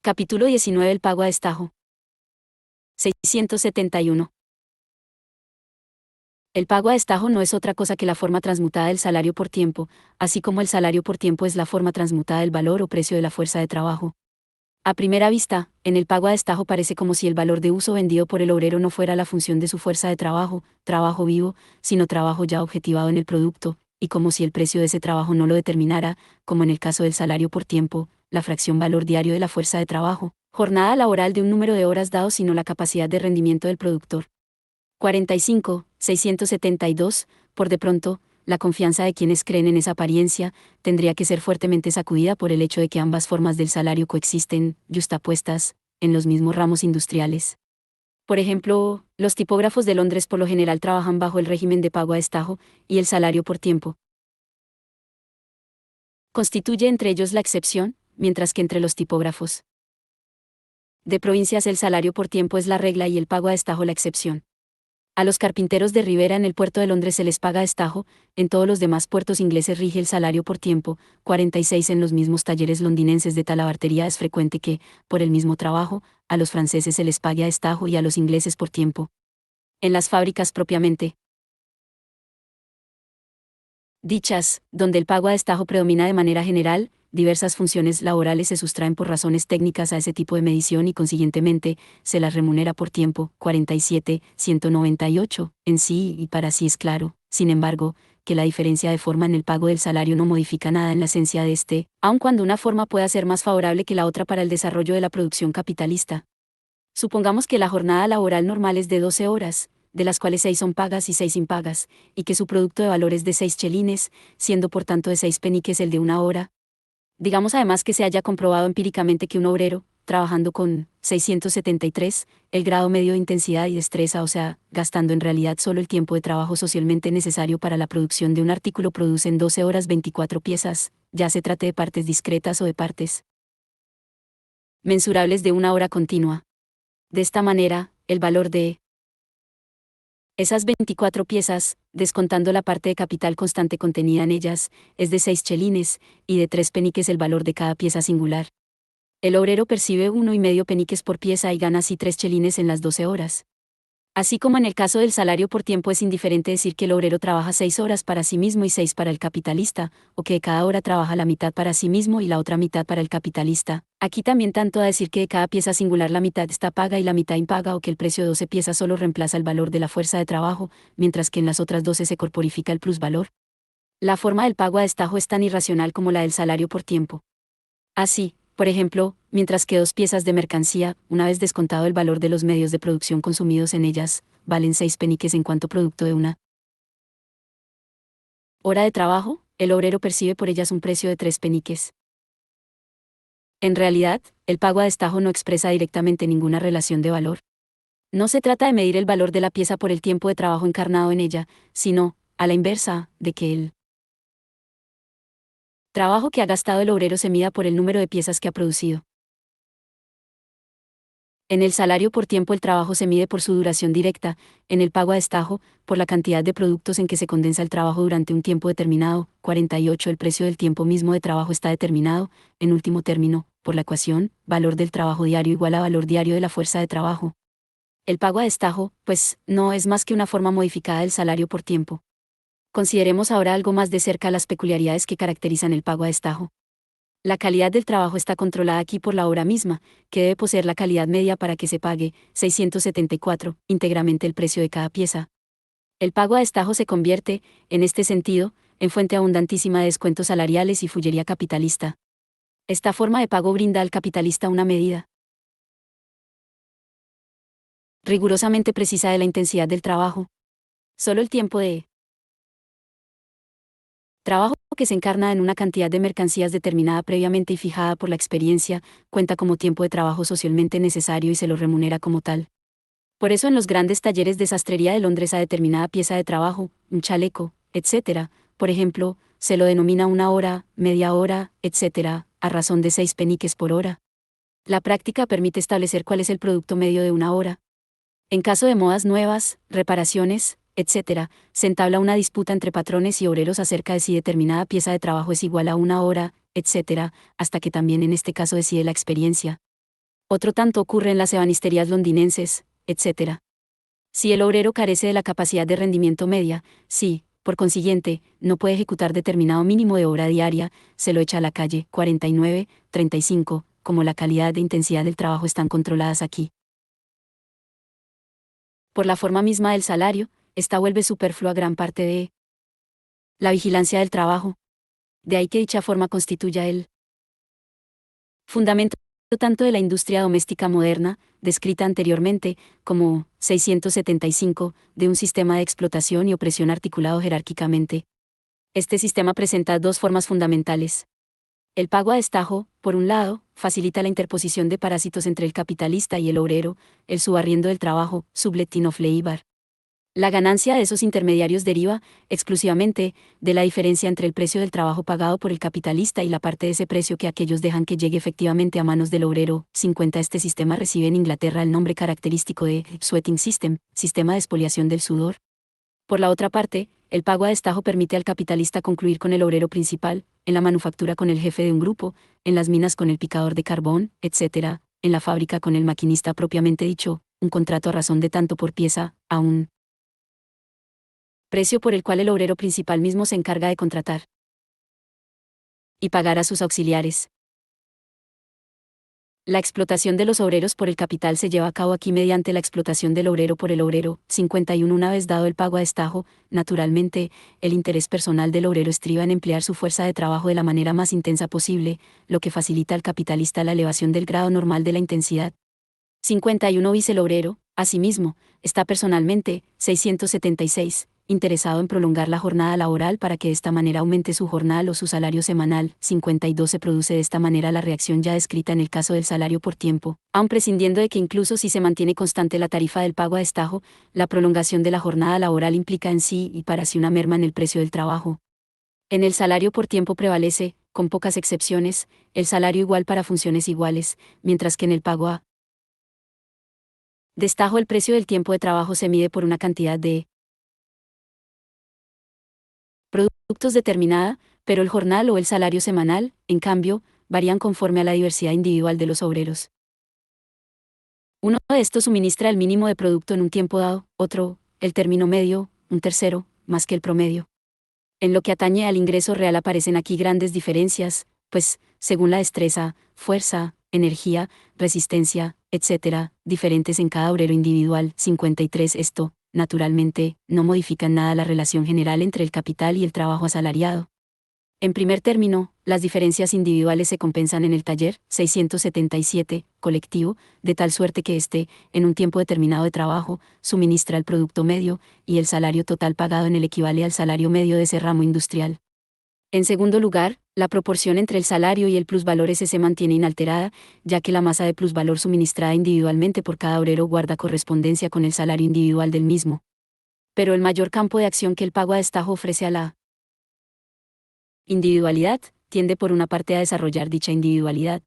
Capítulo 19. El pago a destajo. 671. El pago a destajo no es otra cosa que la forma transmutada del salario por tiempo, así como el salario por tiempo es la forma transmutada del valor o precio de la fuerza de trabajo. A primera vista, en el pago a destajo parece como si el valor de uso vendido por el obrero no fuera la función de su fuerza de trabajo, trabajo vivo, sino trabajo ya objetivado en el producto, y como si el precio de ese trabajo no lo determinara, como en el caso del salario por tiempo, la fracción valor diario de la fuerza de trabajo, jornada laboral de un número de horas dado, sino la capacidad de rendimiento del productor. 45, 672, por de pronto, la confianza de quienes creen en esa apariencia, tendría que ser fuertemente sacudida por el hecho de que ambas formas del salario coexisten, yustapuestas, en los mismos ramos industriales. Por ejemplo, los tipógrafos de Londres por lo general trabajan bajo el régimen de pago a destajo, y el salario por tiempo constituye entre ellos la excepción, mientras que entre los tipógrafos de provincias el salario por tiempo es la regla y el pago a destajo la excepción. A los carpinteros de Rivera en el puerto de Londres se les paga a destajo, en todos los demás puertos ingleses rige el salario por tiempo. 46. En los mismos talleres londinenses de talabartería es frecuente que, por el mismo trabajo, a los franceses se les pague a destajo y a los ingleses por tiempo. En las fábricas propiamente dichas, donde el pago a destajo predomina de manera general, diversas funciones laborales se sustraen por razones técnicas a ese tipo de medición y consiguientemente, se las remunera por tiempo. 47, 198, en sí y para sí es claro, sin embargo, que la diferencia de forma en el pago del salario no modifica nada en la esencia de este, aun cuando una forma pueda ser más favorable que la otra para el desarrollo de la producción capitalista. Supongamos que la jornada laboral normal es de 12 horas, de las cuales 6 son pagas y 6 impagas, y que su producto de valor es de 6 chelines, siendo por tanto de 6 peniques el de una hora. Digamos además que se haya comprobado empíricamente que un obrero, trabajando con 673, el grado medio de intensidad y destreza, o sea, gastando en realidad solo el tiempo de trabajo socialmente necesario para la producción de un artículo, produce en 12 horas 24 piezas, ya se trate de partes discretas o de partes mensurables de una hora continua. De esta manera, el valor de esas 24 piezas, descontando la parte de capital constante contenida en ellas, es de 6 chelines, y de 3 peniques el valor de cada pieza singular. El obrero percibe 1,5 peniques por pieza y gana así 3 chelines en las 12 horas. Así como en el caso del salario por tiempo es indiferente decir que el obrero trabaja 6 horas para sí mismo y 6 para el capitalista, o que de cada hora trabaja la mitad para sí mismo y la otra mitad para el capitalista. Aquí también tanto a decir que de cada pieza singular la mitad está paga y la mitad impaga, o que el precio de 12 piezas solo reemplaza el valor de la fuerza de trabajo, mientras que en las otras 12 se corporifica el plusvalor. La forma del pago a destajo es tan irracional como la del salario por tiempo. Así, por ejemplo, mientras que 2 piezas de mercancía, una vez descontado el valor de los medios de producción consumidos en ellas, valen 6 peniques en cuanto producto de una hora de trabajo, el obrero percibe por ellas un precio de 3 peniques. En realidad, el pago a destajo no expresa directamente ninguna relación de valor. No se trata de medir el valor de la pieza por el tiempo de trabajo encarnado en ella, sino, a la inversa, de que el trabajo que ha gastado el obrero se mida por el número de piezas que ha producido. En el salario por tiempo el trabajo se mide por su duración directa, en el pago a destajo, por la cantidad de productos en que se condensa el trabajo durante un tiempo determinado. 48. El precio del tiempo mismo de trabajo está determinado, en último término, por la ecuación, valor del trabajo diario igual a valor diario de la fuerza de trabajo. El pago a destajo, pues, no es más que una forma modificada del salario por tiempo. Consideremos ahora algo más de cerca las peculiaridades que caracterizan el pago a destajo. La calidad del trabajo está controlada aquí por la obra misma, que debe poseer la calidad media para que se pague, 674, íntegramente el precio de cada pieza. El pago a destajo se convierte, en este sentido, en fuente abundantísima de descuentos salariales y fullería capitalista. Esta forma de pago brinda al capitalista una medida rigurosamente precisa de la intensidad del trabajo. Solo el tiempo de trabajo que se encarna en una cantidad de mercancías determinada previamente y fijada por la experiencia, cuenta como tiempo de trabajo socialmente necesario y se lo remunera como tal. Por eso en los grandes talleres de sastrería de Londres a determinada pieza de trabajo, un chaleco, etc., por ejemplo, se lo denomina una hora, media hora, etc., a razón de 6 peniques por hora. La práctica permite establecer cuál es el producto medio de una hora. En caso de modas nuevas, reparaciones, etc., se entabla una disputa entre patrones y obreros acerca de si determinada pieza de trabajo es igual a una hora, etc., hasta que también en este caso decide la experiencia. Otro tanto ocurre en las ebanisterías londinenses, etc. Si el obrero carece de la capacidad de rendimiento media, si, por consiguiente, no puede ejecutar determinado mínimo de obra diaria, se lo echa a la calle. 49, 35, como la calidad e intensidad del trabajo están controladas aquí por la forma misma del salario, esta vuelve superflua gran parte de la vigilancia del trabajo. De ahí que dicha forma constituya el fundamento tanto de la industria doméstica moderna, descrita anteriormente, como 675, de un sistema de explotación y opresión articulado jerárquicamente. Este sistema presenta dos formas fundamentales. El pago a destajo, por un lado, facilita la interposición de parásitos entre el capitalista y el obrero, el subarriendo del trabajo, subletting of labor. La ganancia de esos intermediarios deriva, exclusivamente, de la diferencia entre el precio del trabajo pagado por el capitalista y la parte de ese precio que aquellos dejan que llegue efectivamente a manos del obrero. 50. Este sistema recibe en Inglaterra el nombre característico de sweating system, sistema de expoliación del sudor. Por la otra parte, el pago a destajo permite al capitalista concluir con el obrero principal, en la manufactura con el jefe de un grupo, en las minas con el picador de carbón, etc., en la fábrica con el maquinista propiamente dicho, un contrato a razón de tanto por pieza, a un precio por el cual el obrero principal mismo se encarga de contratar y pagar a sus auxiliares. La explotación de los obreros por el capital se lleva a cabo aquí mediante la explotación del obrero por el obrero. 51. Una vez dado el pago a destajo, naturalmente, el interés personal del obrero estriba en emplear su fuerza de trabajo de la manera más intensa posible, lo que facilita al capitalista la elevación del grado normal de la intensidad. 51 bis. El obrero, asimismo, está personalmente, 676, interesado en prolongar la jornada laboral para que de esta manera aumente su jornal o su salario semanal. 52. Se produce de esta manera la reacción ya descrita en el caso del salario por tiempo, aun prescindiendo de que incluso si se mantiene constante la tarifa del pago a destajo, la prolongación de la jornada laboral implica en sí y para sí una merma en el precio del trabajo. En el salario por tiempo prevalece, con pocas excepciones, el salario igual para funciones iguales, mientras que en el pago a destajo el precio del tiempo de trabajo se mide por una cantidad de productos determinada, pero el jornal o el salario semanal, en cambio, varían conforme a la diversidad individual de los obreros. Uno de estos suministra el mínimo de producto en un tiempo dado, otro, el término medio, un tercero, más que el promedio. En lo que atañe al ingreso real aparecen aquí grandes diferencias, pues, según la destreza, fuerza, energía, resistencia, etc., diferentes en cada obrero individual. 53. Esto, naturalmente, no modifica en nada la relación general entre el capital y el trabajo asalariado. En primer término, las diferencias individuales se compensan en el taller, 677, colectivo, de tal suerte que éste, en un tiempo determinado de trabajo, suministra el producto medio, y el salario total pagado en él equivale al salario medio de ese ramo industrial. En segundo lugar, la proporción entre el salario y el plusvalor ese se mantiene inalterada, ya que la masa de plusvalor suministrada individualmente por cada obrero guarda correspondencia con el salario individual del mismo. Pero el mayor campo de acción que el pago a destajo ofrece a la individualidad, tiende por una parte a desarrollar dicha individualidad,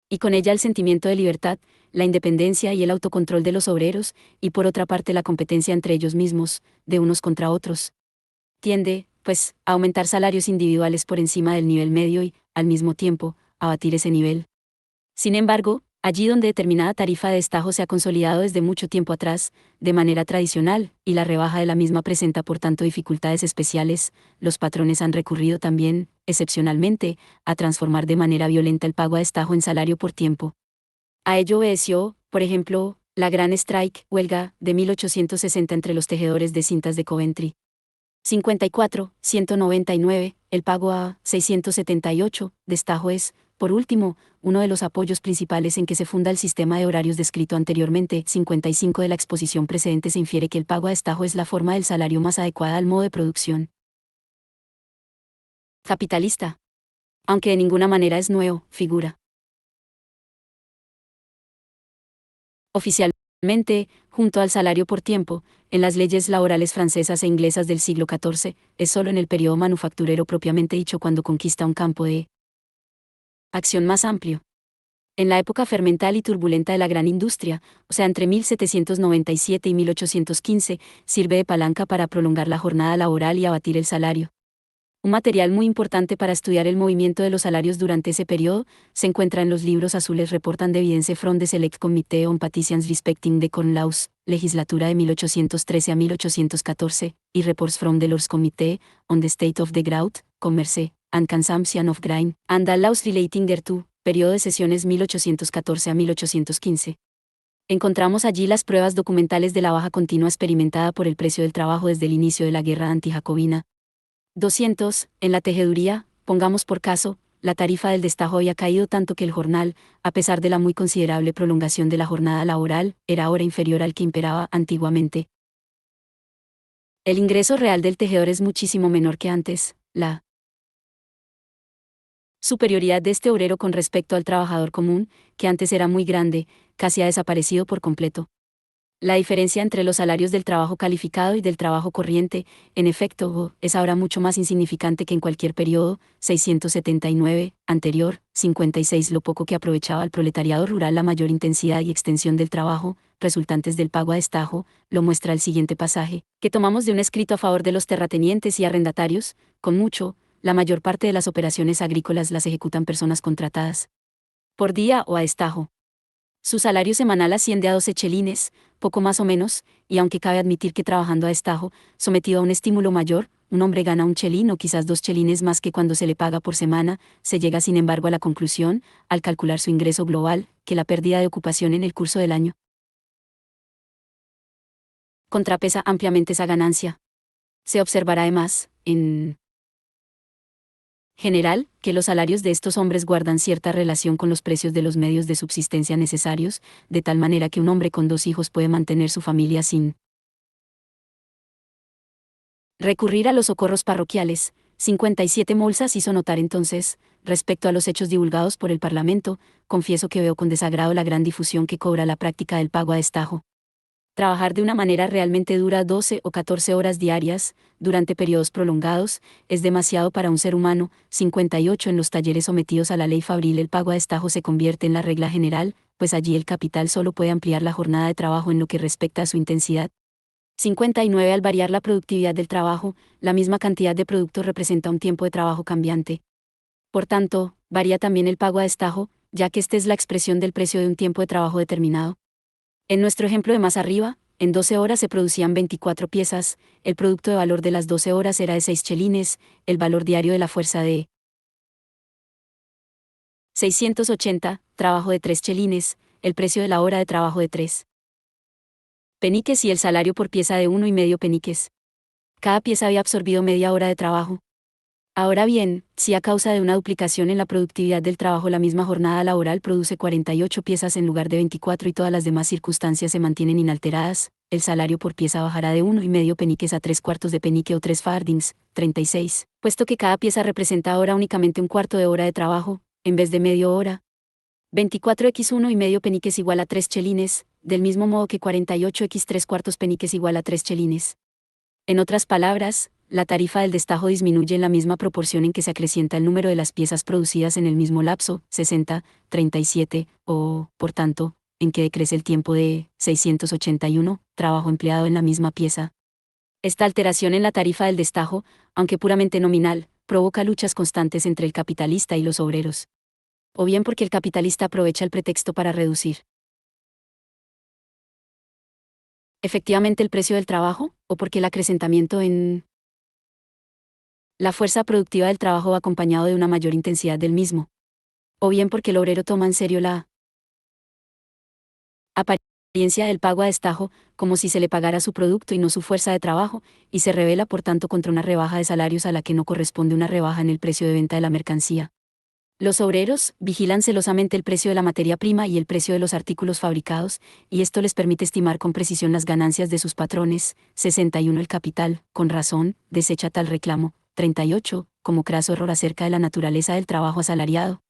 y con ella el sentimiento de libertad, la independencia y el autocontrol de los obreros, y por otra parte la competencia entre ellos mismos, de unos contra otros. Tiende, pues, a aumentar salarios individuales por encima del nivel medio y, al mismo tiempo, a batir ese nivel. Sin embargo, allí donde determinada tarifa de destajo se ha consolidado desde mucho tiempo atrás, de manera tradicional, y la rebaja de la misma presenta por tanto dificultades especiales, los patrones han recurrido también, excepcionalmente, a transformar de manera violenta el pago a destajo en salario por tiempo. A ello obedeció, por ejemplo, la gran strike, huelga, de 1860 entre los tejedores de cintas de Coventry. 54, 199, el pago a 678, destajo es, por último, uno de los apoyos principales en que se funda el sistema de horarios descrito anteriormente. 55. De la exposición precedente se infiere que el pago a destajo es la forma del salario más adecuada al modo de producción capitalista, aunque de ninguna manera es nuevo, figura oficialmente, junto al salario por tiempo, en las leyes laborales francesas e inglesas del siglo XIV, es solo en el periodo manufacturero propiamente dicho cuando conquista un campo de acción más amplio. En la época fermental y turbulenta de la gran industria, o sea entre 1797 y 1815, sirve de palanca para prolongar la jornada laboral y abatir el salario. Un material muy importante para estudiar el movimiento de los salarios durante ese periodo se encuentra en los libros azules Reportant Evidence from the Select Committee on Petitions Respecting the Corn Laws, legislatura de 1813 a 1814, y Reports from the Lords Committee on the State of the Grout, Commerce, and Consumption of Grain, and the Laws Relating thereto, periodo de sesiones 1814 a 1815. Encontramos allí las pruebas documentales de la baja continua experimentada por el precio del trabajo desde el inicio de la guerra antijacobina. 200. En la tejeduría, pongamos por caso, la tarifa del destajo había caído tanto que el jornal, a pesar de la muy considerable prolongación de la jornada laboral, era ahora inferior al que imperaba antiguamente. El ingreso real del tejedor es muchísimo menor que antes. La superioridad de este obrero con respecto al trabajador común, que antes era muy grande, casi ha desaparecido por completo. La diferencia entre los salarios del trabajo calificado y del trabajo corriente, en efecto, es ahora mucho más insignificante que en cualquier periodo, 679, anterior, 56. Lo poco que aprovechaba el proletariado rural la mayor intensidad y extensión del trabajo, resultantes del pago a destajo, lo muestra el siguiente pasaje, que tomamos de un escrito a favor de los terratenientes y arrendatarios. Con mucho, la mayor parte de las operaciones agrícolas las ejecutan personas contratadas por día o a destajo. Su salario semanal asciende a 12 chelines, poco más o menos, y aunque cabe admitir que trabajando a destajo, sometido a un estímulo mayor, un hombre gana un chelín o quizás 2 chelines más que cuando se le paga por semana, se llega sin embargo a la conclusión, al calcular su ingreso global, que la pérdida de ocupación en el curso del año contrapesa ampliamente esa ganancia. Se observará además, en general, que los salarios de estos hombres guardan cierta relación con los precios de los medios de subsistencia necesarios, de tal manera que un hombre con 2 hijos puede mantener su familia sin recurrir a los socorros parroquiales. 57 Molsas hizo notar entonces, respecto a los hechos divulgados por el Parlamento, confieso que veo con desagrado la gran difusión que cobra la práctica del pago a destajo. Trabajar de una manera realmente dura 12 o 14 horas diarias, durante periodos prolongados, es demasiado para un ser humano. 58 En los talleres sometidos a la ley fabril el pago a destajo se convierte en la regla general, pues allí el capital solo puede ampliar la jornada de trabajo en lo que respecta a su intensidad. 59 Al variar la productividad del trabajo, la misma cantidad de producto representa un tiempo de trabajo cambiante. Por tanto, varía también el pago a destajo, ya que esta es la expresión del precio de un tiempo de trabajo determinado. En nuestro ejemplo de más arriba, en 12 horas se producían 24 piezas, el producto de valor de las 12 horas era de 6 chelines, el valor diario de la fuerza de 680, trabajo de 3 chelines, el precio de la hora de trabajo de 3 peniques y el salario por pieza de 1,5 peniques. Cada pieza había absorbido media hora de trabajo. Ahora bien, si a causa de una duplicación en la productividad del trabajo la misma jornada laboral produce 48 piezas en lugar de 24 y todas las demás circunstancias se mantienen inalteradas, el salario por pieza bajará de 1,5 peniques a 3/4 de penique o 3 fardings, 36, puesto que cada pieza representa ahora únicamente un cuarto de hora de trabajo, en vez de medio hora. 24x 1,5 peniques igual a 3 chelines, del mismo modo que 48x 3/4 peniques igual a 3 chelines. En otras palabras, la tarifa del destajo disminuye en la misma proporción en que se acrecienta el número de las piezas producidas en el mismo lapso, 60, 37, o, por tanto, en que decrece el tiempo de 681, trabajo empleado en la misma pieza. Esta alteración en la tarifa del destajo, aunque puramente nominal, provoca luchas constantes entre el capitalista y los obreros. O bien porque el capitalista aprovecha el pretexto para reducir efectivamente el precio del trabajo, o porque el acrecentamiento en la fuerza productiva del trabajo va acompañado de una mayor intensidad del mismo. O bien porque el obrero toma en serio la apariencia del pago a destajo, como si se le pagara su producto y no su fuerza de trabajo, y se revela por tanto contra una rebaja de salarios a la que no corresponde una rebaja en el precio de venta de la mercancía. Los obreros vigilan celosamente el precio de la materia prima y el precio de los artículos fabricados, y esto les permite estimar con precisión las ganancias de sus patrones. 61 El capital, con razón, desecha tal reclamo. 38, como craso error acerca de la naturaleza del trabajo asalariado.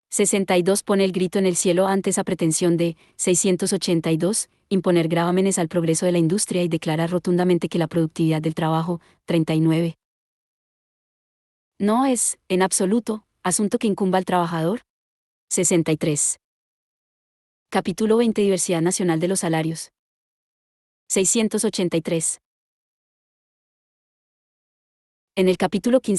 62 Pone el grito en el cielo ante esa pretensión de 682, imponer gravámenes al progreso de la industria y declarar rotundamente que la productividad del trabajo. 39 No es, en absoluto, asunto que incumba al trabajador. 63 Capítulo 20 Diversidad nacional de los salarios. 683 En el capítulo 15